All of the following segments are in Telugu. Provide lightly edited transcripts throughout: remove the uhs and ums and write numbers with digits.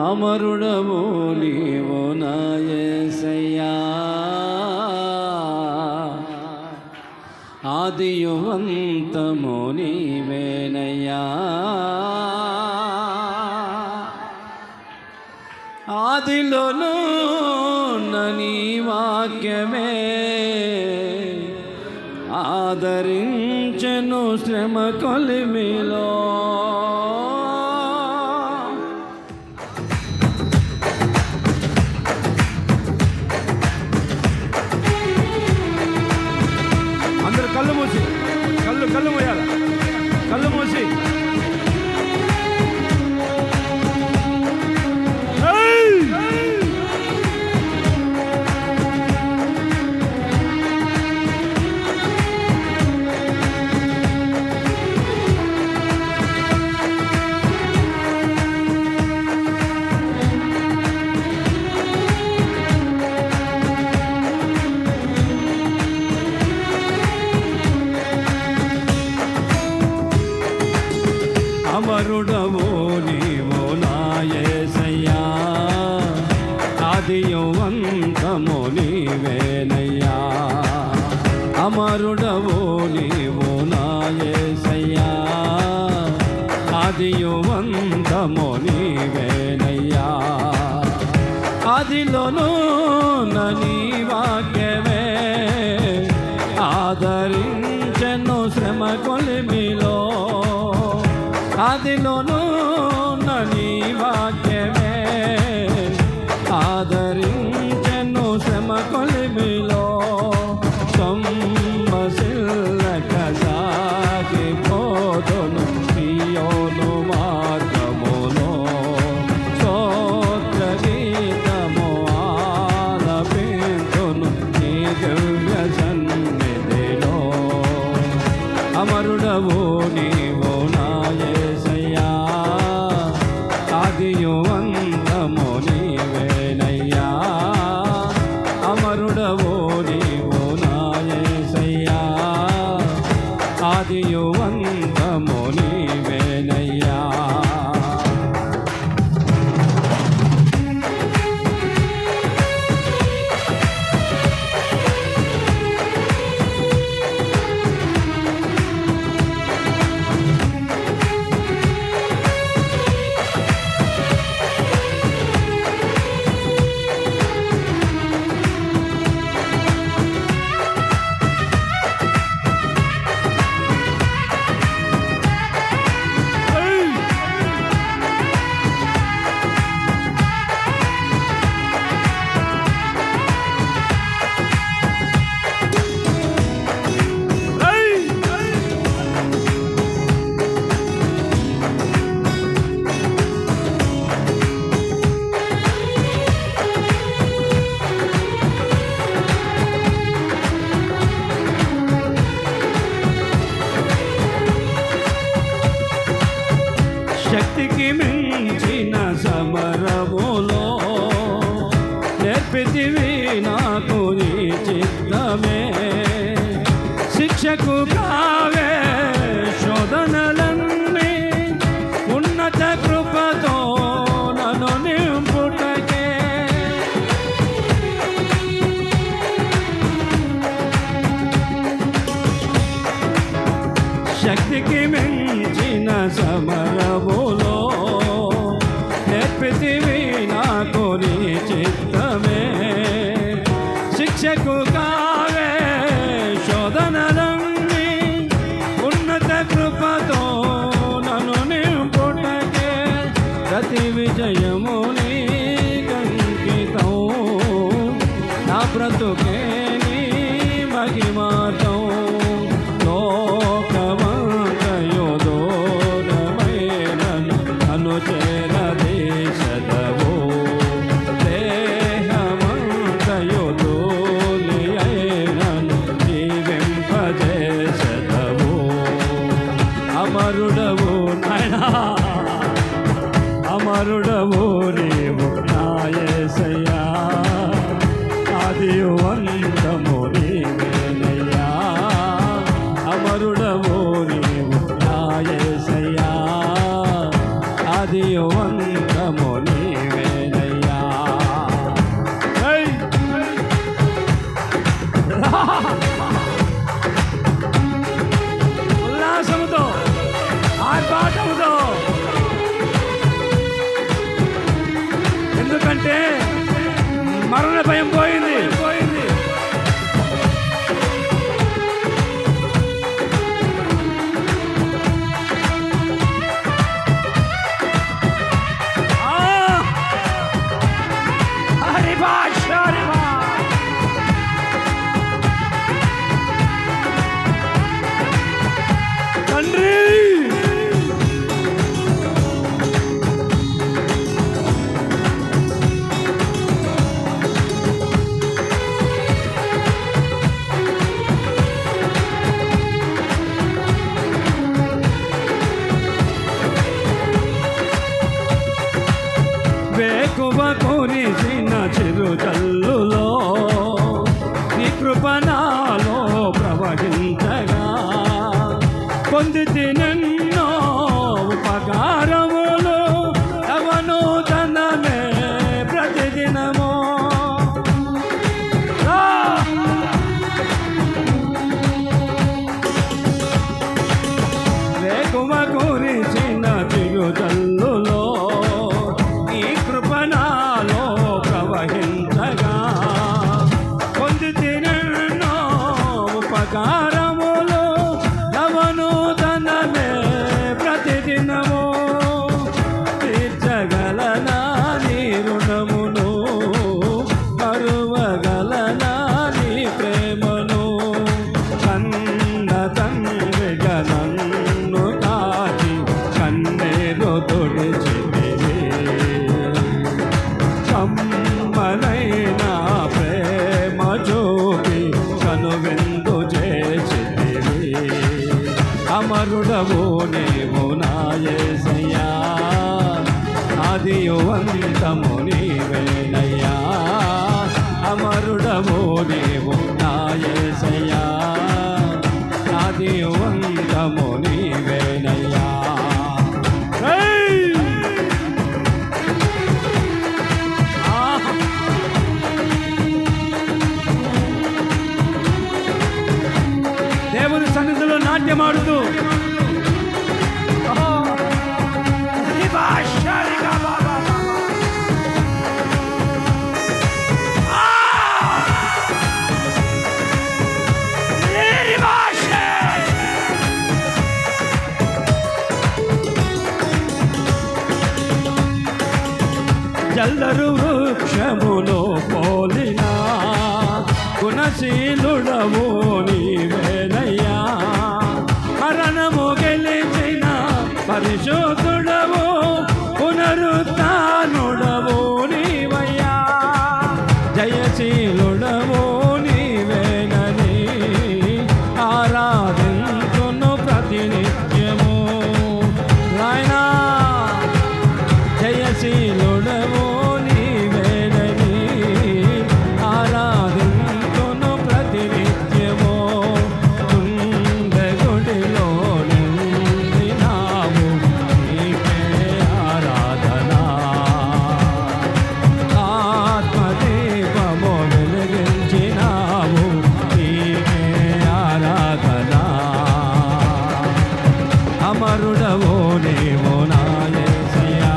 అమరుడవు నీవు నా యేసయ్యా, ఆదియు అంతము నీవేనయ్యా. ఆదిలోను నీ వాక్యమే ఆదరించెను శ్రమ కొలిమిలో. అందరూ కళ్ళు మూసి కళ్ళు మూయాల, కళ్ళు మూసి అమరుడవు నీవు నా యేసయ్యా, ఆదియు అంతము నీవేనయ్యా. అమరుడవు నీవు నా యేసయ్యా, ఆదియు అంతము నీవేనయ్యా. ఆదిలోను నీ వాక్యమే ఆదరించెను శ్రమ కొలిమిలో. ఆదిలోను నీ వాక్యమే ఆదరించెను శ్రమ కొలిమిలో. సొమ్మసిల్లక సాగిపోదును సియోను మార్గములో. స్తోత్ర గీతము ఆలపింతును నీ దివ్య సన్నిధిలో. అమరుడవు నీవు నా యేసయ్యా, ఆదియు అంతము నీవేనయ్యా. అమరుడవు నీవు నా యేసయ్యా, ఆదియు అంతము నీవేనయ్యా. శక్తికి మించిన సమరములో నేర్పితివి నాకు నీ చిత్తమే. శిక్షకు కావే శోధనలన్నీ ఉన్నత కృపతో నన్ను నింపుటకే. శక్తికి మించిన సమరములో నేర్పితివి నాకు నీ చిత్తమే. శిక్షకు కావే శోధనలన్నీ ఉన్నత కృపతో నన్ను నింపుటకే. ప్రతి విజయము నీకంకితం, నా బ్రతుకే నీ మహిమార్థం. లోకమంతయు దూరమైనను నన్ను చేరదీసెదవు. దేహమంతయు ధూళి అయినను జీవింపజేసెదవు. అమరుడవు నాయనా, అమరుడవు నీవు నా యేసయ్యా, ఆదియు అంతము నీవేనయ్యా. అమరుడవు నీవు నా యేసయ్యా, ఆదియు అంతము నీవే. మరణ భయం పోయింది. వేకువ కురిసిన చిరుజల్లులో నీ కృప నాలో ప్రవహించగా పొందితి నిన్నో ఉపకారములు నవనూతనమే ప్రతిదినము. వేకువ కురిసిన చిరుజల్లులో ఉపకారములు నవనూతనమే ప్రతిదినము. తీర్చగలనా నీ రుణమును, మరువగలనా నీ ప్రేమను. కన్న తండ్రిగా నన్ను కాచి కన్నీరు తుడిచితివి. కమ్మనైనా ప్రేమ చూపి కనువిందు చేసితివి. అమరుడవు నీవు నా యేసయ్యా, ఆదియు అంతము నీవేనయ్యా. అమరుడవు నీవు నా యేసయ్యా, ఆదియు అంతము నీవేనయ్యా. దేవుని సన్నిధిలో నాట్యమాడుతూ జల్లరు వృక్షములో పోలినా గుణశీలుడవు నీవేనయ్యా. మరణము గెలిచిన పరిశుద్ధుడవు, పునరుత్థానుడవు నీవయ్యా. జయశీలుడవు నీవేనని ఆరాధించును ప్రతినిత్యము. నాయనా జయశీలుడవు నీవేనని ఆరాధించును ప్రతినిత్యము. గుడిలో నిలిచినావు, నీకే ఆరాధన. ఆత్మదీపము వెలిగించినావు, నీకే ఆరాధన. అమరుడవు నీవు నా యేసయ్యా,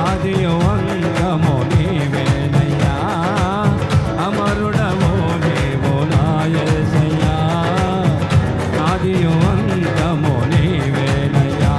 ఆదియు అంతము నీవేనయ్యా. అమరుడవు నీవు నా యేసయ్యా, ఆదియు అంతము నీవేనయ్యా.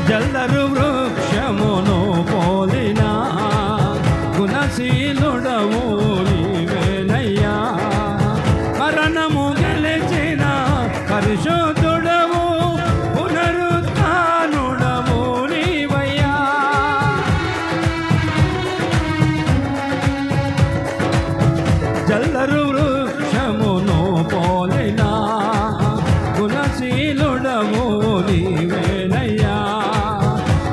జల్లరు వృక్షమును పోలినా గుణశీలుడవు నీవేనయ్యా. జల్లరు వృక్షమును పోలినా గుణశీలుడము నీవేనయ్యా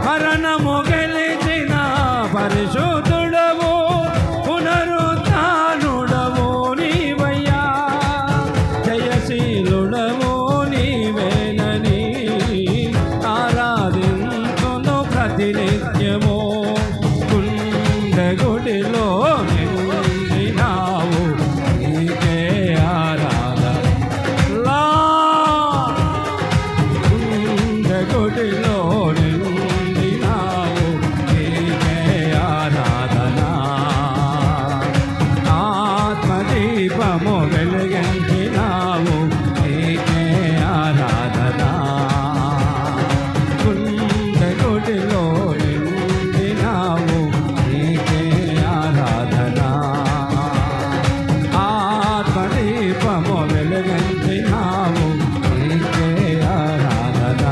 మరణము గెలిచిన పరిశుద్ధుడవు పునరుత్థానుడవు నీవయ్యా జయశీలుడవు నీవేనని ఆరాధించును ప్రతినిత్యము గుడిలో నిండినావు నీకే ఆరాధన గుడిలో నిండినావు నీకే ఆరాధన ఆత్మదీపము వెలిగించినావు నీకే ఆరాధన గుడిలో నిండినావు నీకే ఆరాధన ఆత్మదీపము వెలిగించినావు నీకే ఆరాధన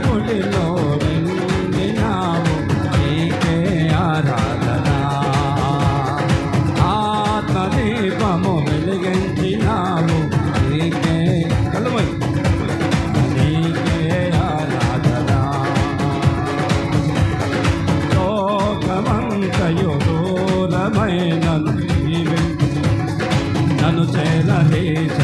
గుడిలో నిండినావు నీకే ఆరాధన ఆత్మదీపము వెలిగించినావు నీకే కలుమై నీకే ఆరాధన లోకమంతయు దూరమైన నన్ను చేరదీశ